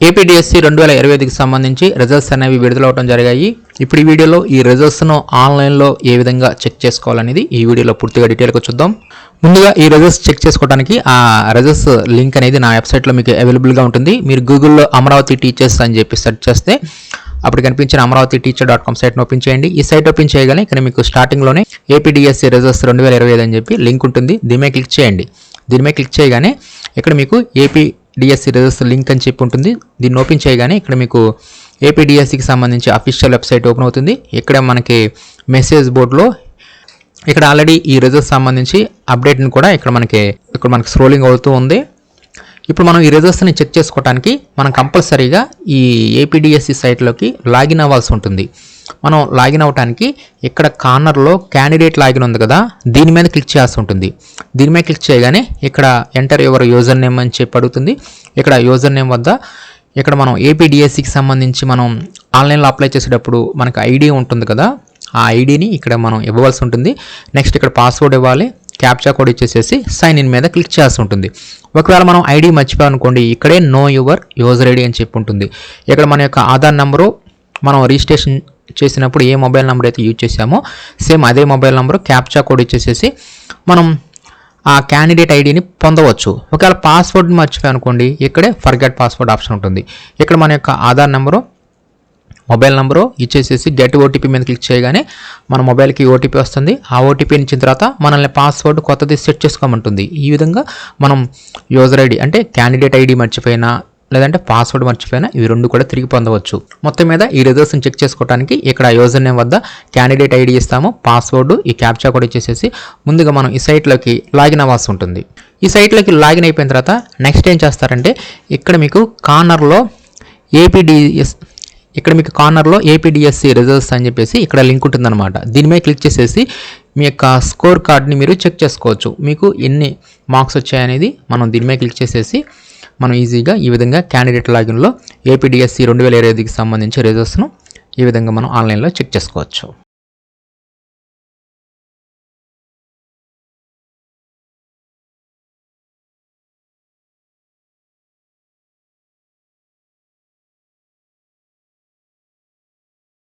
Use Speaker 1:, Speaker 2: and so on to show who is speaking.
Speaker 1: APDSC 2025కి సంబంధించి results అనేవి విడుదలవడం జరిగాయి. ఇప్పుడు ఈ వీడియోలో ఈ రిజల్ట్స్ను ఆన్లైన్లో ఏ విధంగా చెక్ చేసుకోవాలనేది ఈ వీడియోలో పూర్తిగా డీటెయిల్గా చూద్దాం. ముందుగా ఈ రిజల్ట్స్ చెక్ చేసుకోవడానికి ఆ రిజల్ట్స్ లింక్ అనేది నా వెబ్సైట్లో మీకు అవైలబుల్గా ఉంటుంది. మీరు గూగుల్లో అమరావతి టీచర్స్ అని చెప్పి సెర్చ్ చేస్తే అప్పుడు కనిపించిన amaravathi.teacher.com సైట్ను ఓపెన్ చేయండి. ఈ సైట్ ఓపెన్ చేయగానే ఇక్కడ మీకు స్టార్టింగ్లోనే ఏపీడిఎస్సి రిజల్ట్స్ 2025 అని చెప్పి లింక్ ఉంటుంది. దీని మీద క్లిక్ చేయండి. దీని మీద క్లిక్ చేయగానే ఇక్కడ మీకు ఏపీడిఎస్సి రిజల్ట్స్ లింక్ అని చెప్పి ఉంటుంది. దీన్ని ఓపెన్ చేయగానే ఇక్కడ మీకు ఏపీడిఎస్సికి సంబంధించి అఫీషియల్ వెబ్సైట్ ఓపెన్ అవుతుంది. ఇక్కడ మనకి మెసేజ్ బోర్డులో ఇక్కడ ఆల్రెడీ ఈ రిజల్ట్స్ సంబంధించి అప్డేట్ని కూడా ఇక్కడ మనకి స్క్రోలింగ్ అవుతూ ఉంది. ఇప్పుడు మనం ఈ రిజల్ట్స్ని చెక్ చేసుకోవడానికి మనం కంపల్సరీగా ఈ ఏపీడిఎస్సి సైట్లోకి లాగిన్ అవ్వాల్సి ఉంటుంది. మనం లాగిన్ అవ్వడానికి ఇక్కడ కార్నర్లో క్యాండిడేట్ లాగిన్ ఉంది కదా, దీని మీద క్లిక్ చేయాల్సి ఉంటుంది. దీని మీద క్లిక్ చేయగానే ఇక్కడ ఎంటర్ యువర్ యూజర్ నేమ్ అని చెప్పి అడుగుతుంది. ఇక్కడ యూజర్ నేమ్ వద్ద ఇక్కడ మనం ఏపీడిఎస్సికి సంబంధించి మనం ఆన్లైన్లో అప్లై చేసేటప్పుడు మనకు ఐడి ఉంటుంది కదా, ఆ ఐడిని ఇక్కడ మనం ఇవ్వవలసి ఉంటుంది. నెక్స్ట్ ఇక్కడ పాస్వర్డ్ ఇవ్వాలి. క్యాప్చా కోడ్ ఇచ్చేసేసి సైన్ ఇన్ మీద క్లిక్ చేయాల్సి ఉంటుంది. ఒకవేళ మనం ఐడి మర్చిపోయామనుకోండి, ఇక్కడే నో యువర్ యూజర్ ఐడి అని చెప్పి ఉంటుంది. ఇక్కడ మన యొక్క ఆధార్ నెంబరు మనం రిజిస్ట్రేషన్ చేసినప్పుడు ఏ మొబైల్ నెంబర్ అయితే యూజ్ చేసామో సేమ్ అదే మొబైల్ నెంబరు క్యాప్చా కోడ్ ఇచ్చేసేసి మనం ఆ క్యాండిడేట్ ఐడిని పొందవచ్చు. ఒకవేళ పాస్వర్డ్ మర్చిపోయామనుకోండి, ఇక్కడే ఫర్గెట్ పాస్వర్డ్ ఆప్షన్ ఉంటుంది. ఇక్కడ మన యొక్క ఆధార్ నెంబరు మొబైల్ నెంబరు ఇచ్చేసేసి గెట్ ఓటీపీ మీద క్లిక్ చేయగానే మన మొబైల్కి ఓటీపీ వస్తుంది. ఆ ఓటీపీని ఇచ్చిన తర్వాత మనల్ని పాస్వర్డ్ కొత్తది సెట్ చేసుకోమంటుంది. ఈ విధంగా మనం యూజర్ ఐడి అంటే క్యాండిడేట్ ఐడి మర్చిపోయినా లేదంటే పాస్వర్డ్ మర్చిపోయినా ఇవి రెండు కూడా తిరిగి పొందవచ్చు. మొత్తం మీద ఈ రిజల్ట్స్ని చెక్ చేసుకోవడానికి ఇక్కడ యూజర్ నేమ్ వద్ద క్యాండిడేట్ ఐడి ఇస్తాము, పాస్వర్డ్ ఈ క్యాప్చా కూడా ఇచ్చేసేసి ముందుగా మనం ఈ సైట్లోకి లాగిన్ అవ్వాల్సి ఉంటుంది. ఈ సైట్లోకి లాగిన్ అయిపోయిన తర్వాత నెక్స్ట్ ఏం చేస్తారంటే ఇక్కడ మీకు కార్నర్లో ఏపీడిఎస్సి రిజల్ట్స్ అని చెప్పేసి ఇక్కడ లింక్ ఉంటుందన్నమాట. దీని మీద క్లిక్ చేసేసి మీ యొక్క స్కోర్ కార్డ్ని మీరు చెక్ చేసుకోవచ్చు. మీకు ఎన్ని మార్క్స్ వచ్చాయనేది మనం దీని మీద క్లిక్ చేసేసి మనం ఈజీగా ఈ విధంగా క్యాండిడేట్ లాగిన్లో ఏపీడిఎస్సి 2025కి సంబంధించి రిజల్ట్స్ను ఈ విధంగా మనం ఆన్లైన్లో చెక్ చేసుకోవచ్చు.